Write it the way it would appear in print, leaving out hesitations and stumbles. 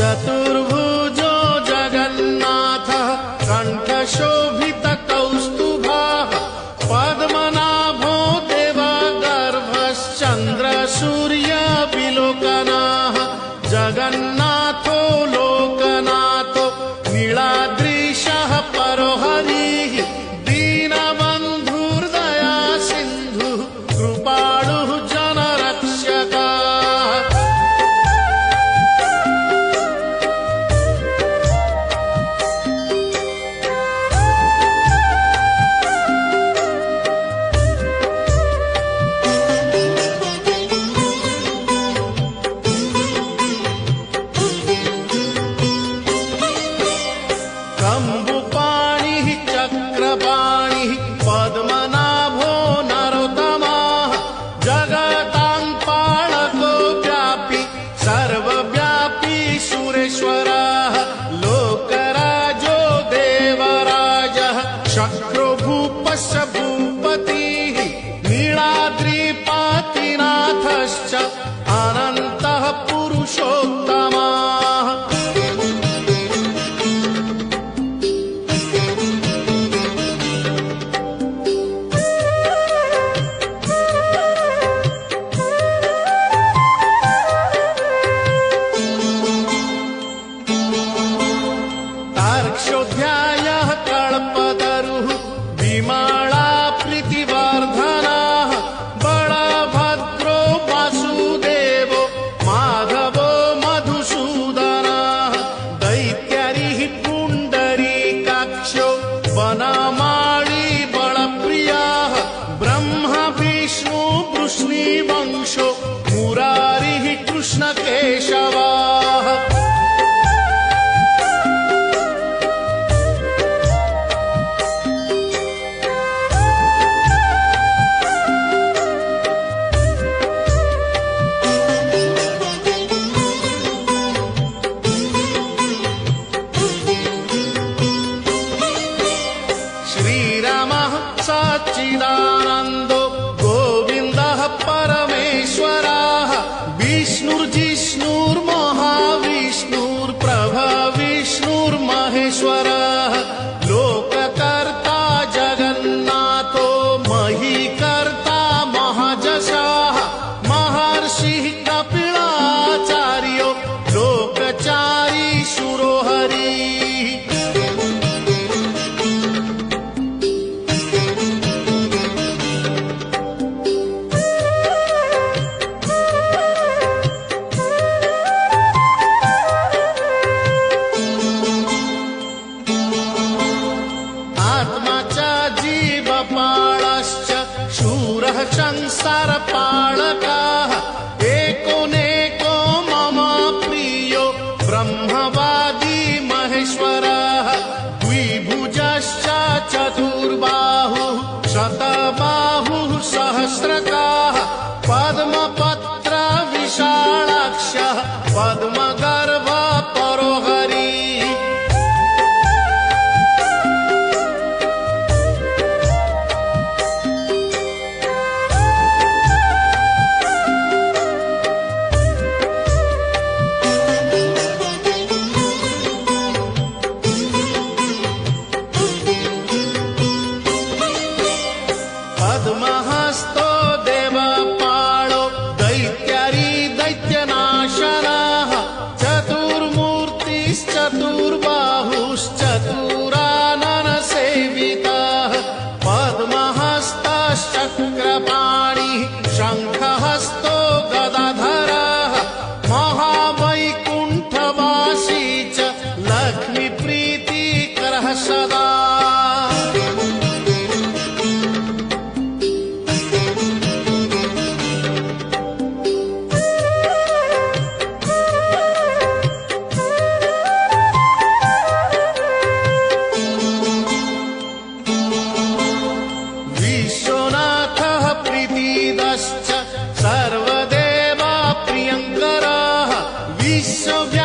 चतुर्भुजो जगन्नाथः कण्ठशोभितकौस्तुभः पद्मनाभो देवगर्भश्चन्द्रसूर्यविलोकनः जगन्नाथो लोकनाथो नीलाद्रीशः परो हरिः दीनबन्धुर्दया सिन्धुः कृपाळुः जनरक्षकः। कम्बुपाणिः चक्रपाणिः पद्मनाभो नरोत्तमः जगतां पालको व्यापी सर्वव्यापी सुरेश्वरः लोकराजो देवराजः शक्रो भूपस्य भूपतिः नीलाद्रिपतिनाथश्च अनन्तः पुरुषोत्तमः। तार्क्ष्योऽध्यायः कल्पतरुः विमला प्रीतिवर्धनः बलभद्रो वासुदेवो माधवो मधुसूदनः दैत्यारिः पुण्डरीकाक्षो वनमाली बलप्रियः ब्रह्मा विष्णु वृष्णिवंशो मुरारिः कृष्णकेशवः। श्रीरामः सच्चिदानन्दो गोविन्दः परमेश्वरः विष्णुर्जिष्णुर्महाविष्णुर्प्रभविष्णुर्महेश्वरः लोककर्ता जगन्नाथो महीकर्ता महाजशः महर्षिः कपिलाचार्यो लोकचारी सुरोहरिः। आत्मा च जीवपालश्च शूरः संसारपालकः एकोनेको मम प्रियो ब्रह्मवादी महेश्वरः द्विभुजश्च चतुर्बाहुः शतबाहुः सहस्रकः पद्मपत्र विशालाक्षः पद्मगर्भ परो हरिः। पद्महस्तो देवपालो दैत्यारी दैत्यनाशनः चतुर्मूर्तिश्चतुर्बाहुश्चतुराननसेवितः पद्महस्तश्चक्रपाणिः शङ्खहस्तो गदाधरः महावैकुण्ठवासी च लक्ष्मीप्रीतिकरः सदा। विश्वनाथः प्रीतिदश्च सर्वदेवा प्रियङ्करः विश्वव्यापी